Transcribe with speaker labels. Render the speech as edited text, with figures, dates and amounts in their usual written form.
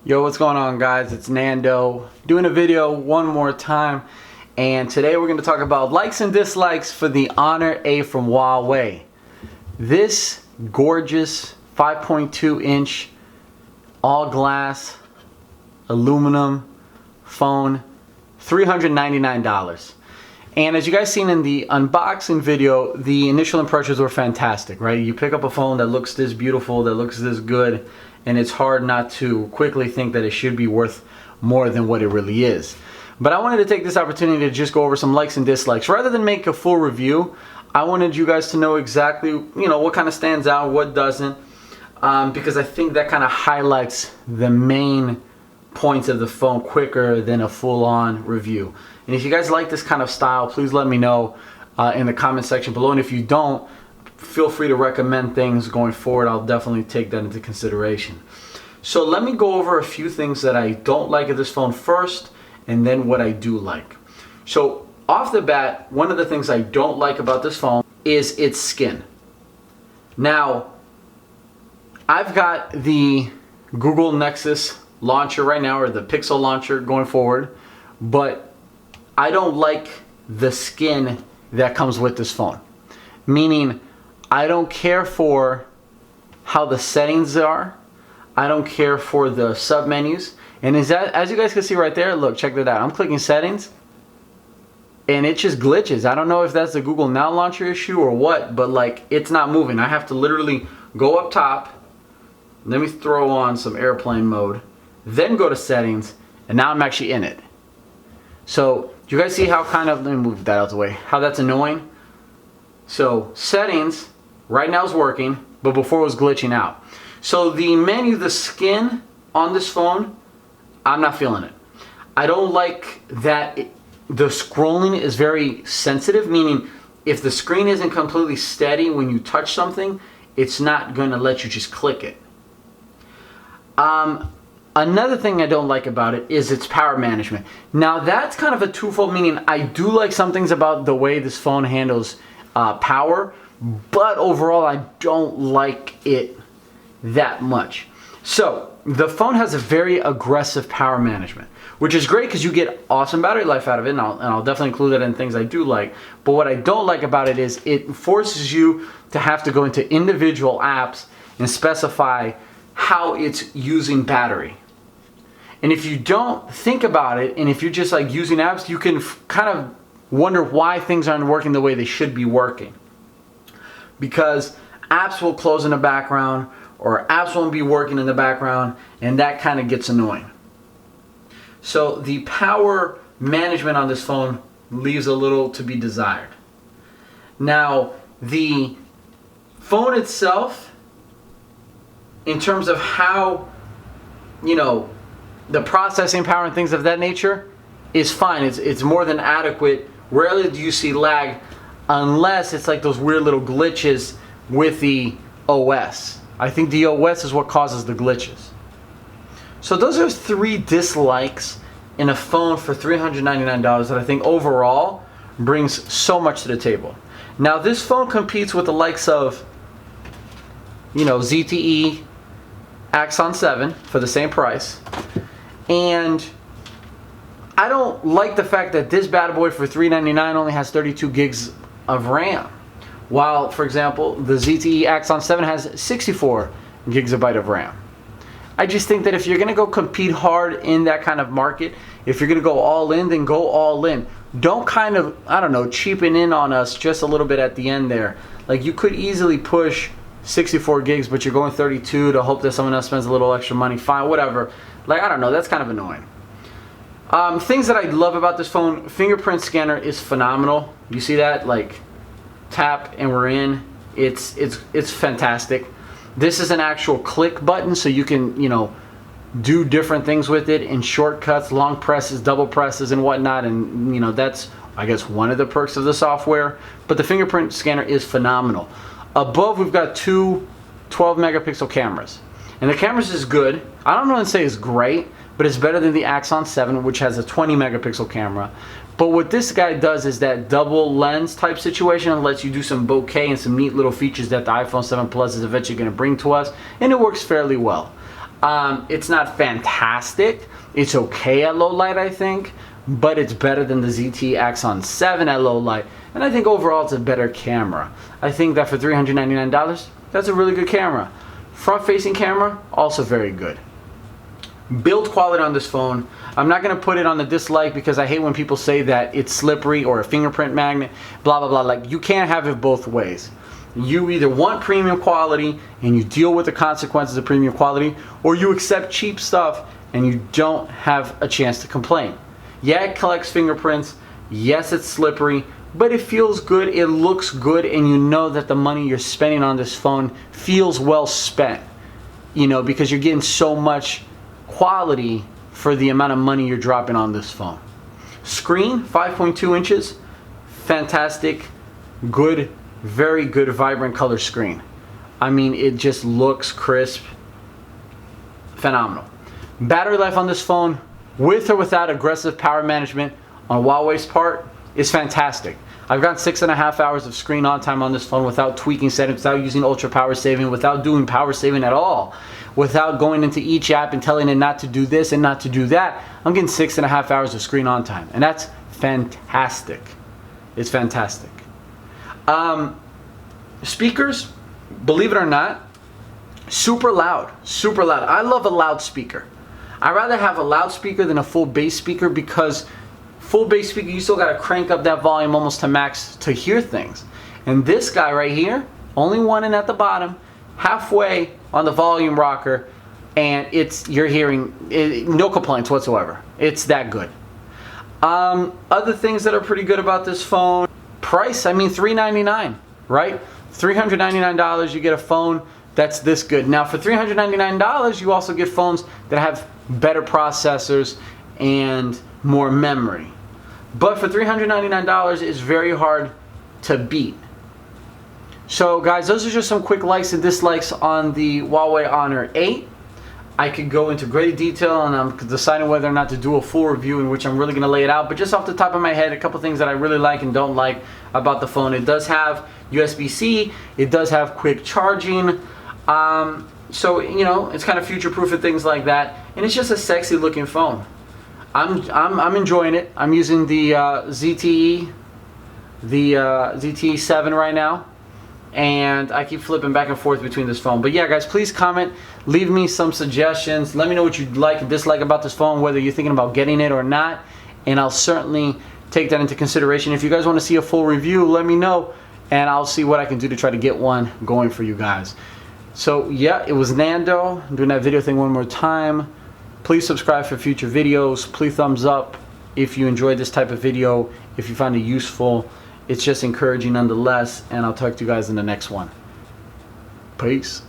Speaker 1: Yo, what's going on, guys? It's Nando doing a video one more time, and today we're going to talk about likes and dislikes for the Honor A from Huawei. This gorgeous 5.2-inch all glass aluminum phone, $399. And as you guys seen in the unboxing video, the initial impressions were fantastic, right? You pick up a phone that looks this beautiful, that looks this good, and it's hard not to quickly think that it should be worth more than what it really is. But I wanted to take this opportunity to just go over some likes and dislikes. Rather than make a full review, I wanted you guys to know exactly, what kind of stands out, what doesn't, because I think that kind of highlights the main points of the phone quicker than a full-on review. And if you guys like this kind of style, please let me know in the comment section below. And if you don't, feel free to recommend things going forward. I'll definitely take that into consideration. So let me go over a few things that I don't like of this phone first, and then what I do like. So off the bat, one of the things I don't like about this phone is its skin. Now, I've got the Google Nexus launcher right now, or the Pixel launcher going forward, but I don't like the skin that comes with this phone. Meaning, I don't care for how the settings are. I don't care for the sub-menus. And as you guys can see right there, look, check that out. I'm clicking settings, and it just glitches. I don't know if that's the Google Now launcher issue or what, but like, it's not moving. I have to literally go up top. Let me throw on some airplane mode, then go to settings, and now I'm actually in it. So, do you guys see how let me move that out of the way, how that's annoying? So, settings, right now is working, but before it was glitching out. So the menu, the skin on this phone, I'm not feeling it. I don't like that the scrolling is very sensitive, meaning if the screen isn't completely steady when you touch something, it's not going to let you just click it. Another thing I don't like about it is its power management. Now that's kind of a twofold, meaning I do like some things about the way this phone handles power, but overall I don't like it that much. So the phone has a very aggressive power management, which is great because you get awesome battery life out of it, and I'll definitely include that in things I do like. But what I don't like about it is it forces you to have to go into individual apps and specify how it's using battery. And if you don't think about it, and if you're just like using apps, you can kind of wonder why things aren't working the way they should be working. Because apps will close in the background, or apps won't be working in the background, and that kind of gets annoying. So the power management on this phone leaves a little to be desired. Now, the phone itself, in terms of how, the processing power and things of that nature, is fine. It's more than adequate. Rarely do you see lag, unless it's like those weird little glitches with the OS. I think the OS is what causes the glitches. So those are 3 dislikes in a phone for $399 that I think overall brings so much to the table. Now this phone competes with the likes of, ZTE Axon 7 for the same price. And I don't like the fact that this bad boy for $399 only has 32 gigs of RAM. While, for example, the ZTE Axon 7 has 64 gigabyte of RAM. I just think that if you're going to go compete hard in that kind of market, if you're going to go all in, then go all in. Don't cheapen in on us just a little bit at the end there. Like, you could easily push 64 gigs, but you're going 32 to hope that someone else spends a little extra money. Fine, whatever. Like, I don't know, that's kind of annoying. Things that I love about this phone, fingerprint scanner is phenomenal. You see that? Like, tap and we're in. It's fantastic. This is an actual click button, so you can do different things with it in shortcuts, long presses, double presses, and whatnot. And that's, I guess, one of the perks of the software. But the fingerprint scanner is phenomenal. Above, we've got 2 12 megapixel cameras, and the cameras is good. I don't want to say it's great, but it's better than the Axon 7, which has a 20 megapixel camera. But what this guy does is that double lens type situation, and lets you do some bokeh and some neat little features that the iPhone 7 Plus is eventually going to bring to us, and it works fairly well. It's not fantastic. It's okay at low light, I think, but it's better than the ZTE Axon 7 at low light. And I think overall it's a better camera. I think that for $399, that's a really good camera. Front-facing camera, also very good. Build quality on this phone, I'm not going to put it on the dislike because I hate when people say that it's slippery or a fingerprint magnet, blah, blah, blah. Like, you can't have it both ways. You either want premium quality and you deal with the consequences of premium quality, or you accept cheap stuff and you don't have a chance to complain. Yeah, it collects fingerprints. Yes, it's slippery, but it feels good, it looks good, and you know that the money you're spending on this phone feels well spent. You know, because you're getting so much quality for the amount of money you're dropping on this phone. Screen, 5.2 inches, fantastic, good, very good, vibrant color screen. I mean, it just looks crisp, phenomenal. Battery life on this phone, with or without aggressive power management on Huawei's part, is fantastic. I've got 6.5 hours of screen on time on this phone without tweaking settings, without using ultra power saving, without doing power saving at all, without going into each app and telling it not to do this and not to do that. I'm getting 6.5 hours of screen on time, and that's fantastic. It's fantastic. Speakers, believe it or not, super loud, super loud. I love a loudspeaker. I'd rather have a loudspeaker than a full bass speaker, because full bass speaker, you still gotta crank up that volume almost to max to hear things. And this guy right here, only one in at the bottom, halfway on the volume rocker, and you're hearing no complaints whatsoever. It's that good. Other things that are pretty good about this phone, price, I mean, $399, right? $399, you get a phone that's this good. Now for $399, you also get phones that have better processors and more memory. But for $399, it's very hard to beat. So guys, those are just some quick likes and dislikes on the Huawei Honor 8. I could go into great detail, and I'm deciding whether or not to do a full review in which I'm really going to lay it out. But just off the top of my head, a couple things that I really like and don't like about the phone. It does have USB-C. It does have quick charging. So, you know, it's kind of future-proof and things like that. And it's just a sexy looking phone. I'm enjoying it. I'm using the ZTE 7 right now, and I keep flipping back and forth between this phone. But yeah, guys, please comment, leave me some suggestions, let me know what you like and dislike about this phone, whether you're thinking about getting it or not, and I'll certainly take that into consideration. If you guys want to see a full review, let me know, and I'll see what I can do to try to get one going for you guys. So yeah, it was Nando. I'm doing that video thing one more time. Please subscribe for future videos. Please thumbs up if you enjoyed this type of video, if you find it useful. It's just encouraging nonetheless, and I'll talk to you guys in the next one. Peace.